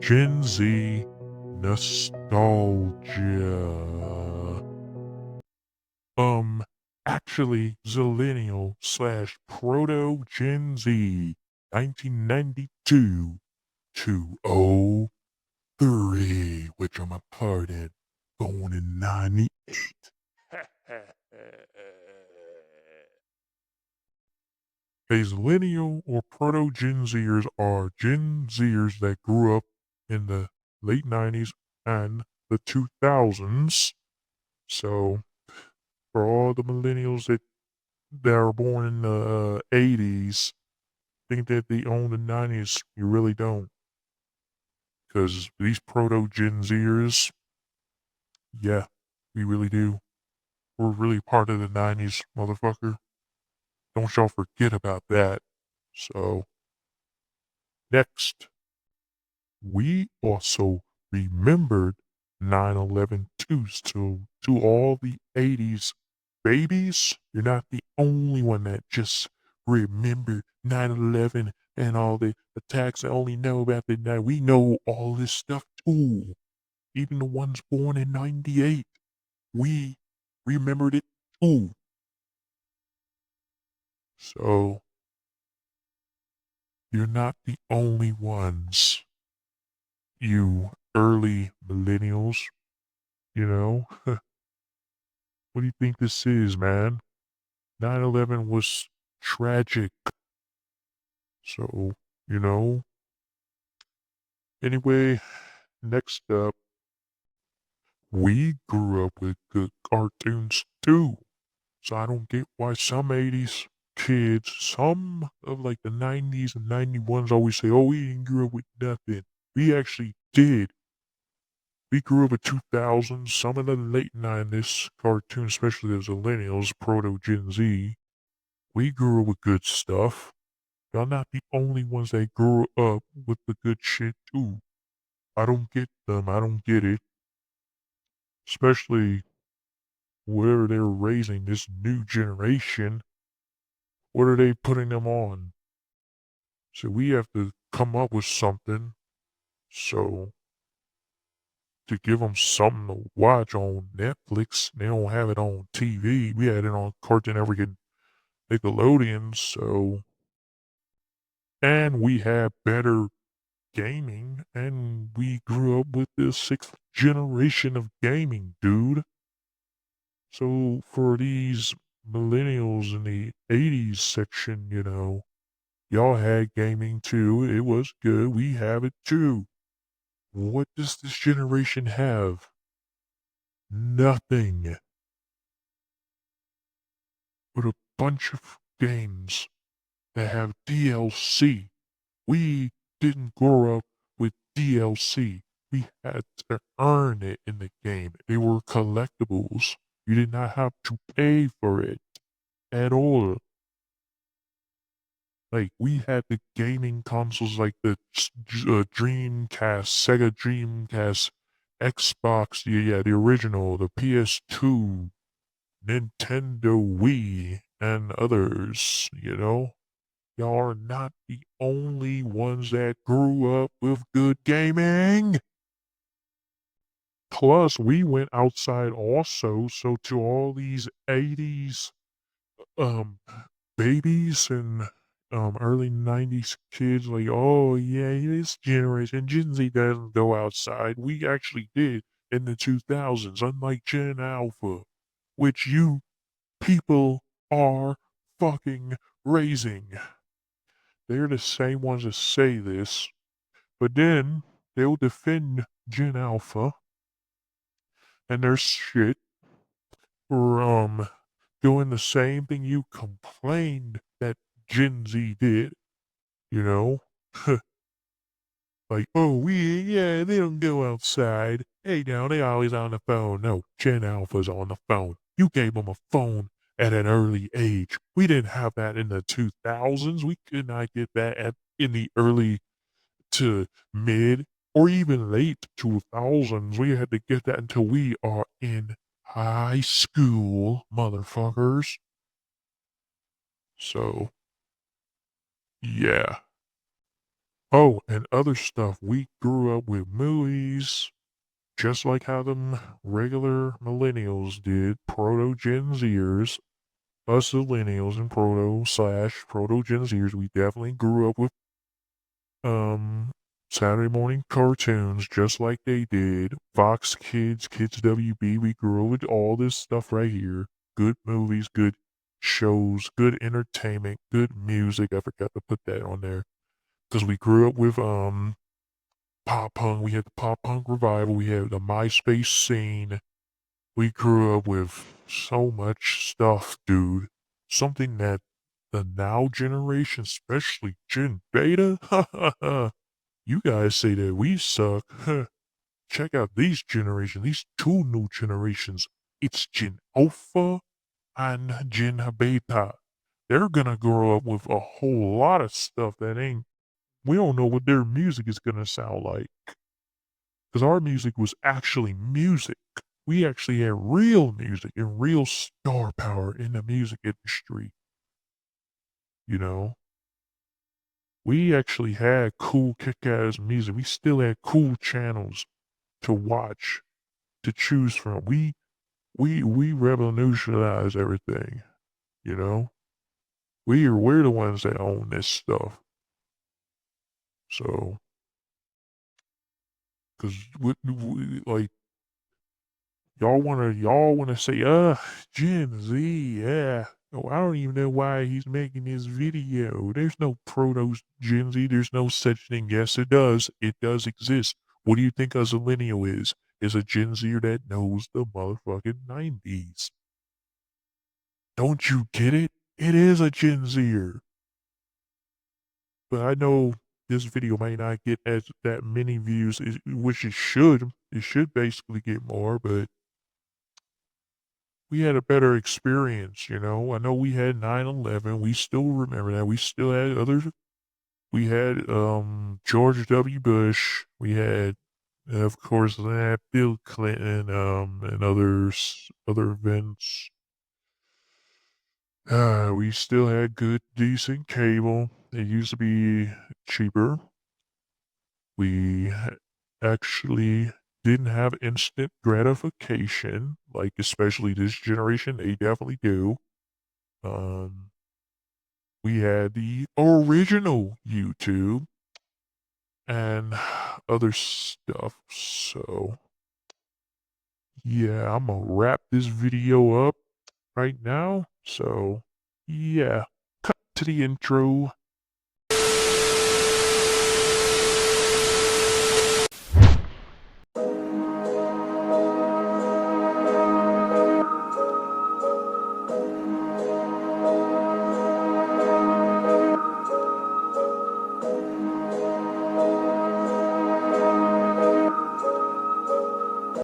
Gen Z nostalgia. Actually, Zillennial slash Proto Gen Z, 1992 to 03, which I'm a part in, born in 98. A Zillennial or Proto Gen Zers are Gen Zers that grew up in the late 90s and the 2000s. So, for all the millennials that are born in the 80s, think that they own the 90s, you really don't. Because these Proto Gen Zers, yeah, we really do. We're really part of the 90s, motherfucker. Don't y'all forget about that. So, next, we also remembered 9/11 too. So, to all the 80s babies, you're not the only one that just remembered 9/11 and all the attacks. I only know about the night. We know all this stuff too. Even the ones born in 98, we remembered it too. So, you're not the only ones, you early millennials, you know? What do you think this is, man? 9/11 was tragic. So, you know? Anyway, next up, we grew up with good cartoons too. So I don't get why some 80s kids, some of like the 90s and 91s always say, oh, we didn't grow up with nothing. We actually did. We grew up with 2000s, some of the late 90s cartoons, especially the millennials, Proto Gen Z. We grew up with good stuff. Y'all not the only ones that grew up with the good shit too. I don't get them. I don't get it. Especially where they're raising this new generation. What are they putting them on? So we have to come up with something. So to give them something to watch on Netflix, they don't have it on TV. We had it on Cartoon Network and Nickelodeon. So, and we had better gaming, and we grew up with the sixth generation of gaming, dude. So for these millennials in the 80s section, y'all had gaming too. It was good. We have it too. What does this generation have? Nothing but a bunch of games that have DLC. We didn't grow up with DLC. We had to earn it in the game. They were collectibles. You did not have to pay for it at all. Like, we had the gaming consoles like the Dreamcast, Sega Dreamcast, Xbox, yeah, the original, the PS2, Nintendo Wii, and others. Y'all are not the only ones that grew up with good gaming. Plus, we went outside also, so to all these 80s um babies and early 90s kids like, oh yeah, this generation Gen Z doesn't go outside. We actually did in the 2000s, unlike Gen Alpha, which you people are fucking raising. They're the same ones that say this, but then they'll defend Gen Alpha and their shit for doing the same thing you complained that Gen Z did, you know? Like, oh, yeah, they don't go outside. Hey, now they always on the phone. No, Gen Alpha's on the phone. You gave them a phone at an early age. We didn't have that in the 2000s. We could not get that in the early to mid or even late 2000s. We had to get that until we are in high school, motherfuckers. So, yeah. Oh, and other stuff. We grew up with movies, just like how them regular millennials did, proto Gen Zers. Us millennials and proto Gen Zers, we definitely grew up with um Saturday morning cartoons just like they did. Fox Kids, Kids WB, we grew up with all this stuff right here. Good movies, good shows, good entertainment, good music. I forgot to put that on there. Because we grew up with pop punk. We had the pop punk revival. We had the MySpace scene. We grew up with so much stuff, dude. Something that the now generation, especially Gen Beta, you guys say that we suck. Check out these generations, these two new generations. It's Gen Alpha and Gen Beta. They're gonna grow up with a whole lot of stuff that ain't, we don't know what their music is gonna sound like. Because our music was actually music. We actually had real music and real star power in the music industry. You know, we actually had cool kick-ass music. We still had cool channels to watch, to choose from. We revolutionized everything. You know, we're the ones that own this stuff. So, because like y'all wanna say, Gen Z, yeah. Oh, I don't even know why he's making this video. There's no proto Gen Z. There's no such thing. Yes, it does. It does exist. What do you think a millennial is? Is a Gen Zer that knows the motherfucking 90s. Don't you get it? It is a Gen Zer. But I know this video might not get as that many views, which it should. It should basically get more, but we had a better experience, you know. I know we had 9/11. We still remember that. We still had others. We had George W. Bush. We had, of course, that Bill Clinton, and other events. We still had good, decent cable. It used to be cheaper. We actually didn't have instant gratification, like especially this generation. They definitely do. Um, we had the original YouTube and other stuff. So, yeah, I'm gonna wrap this video up right now. So, yeah, cut to the intro.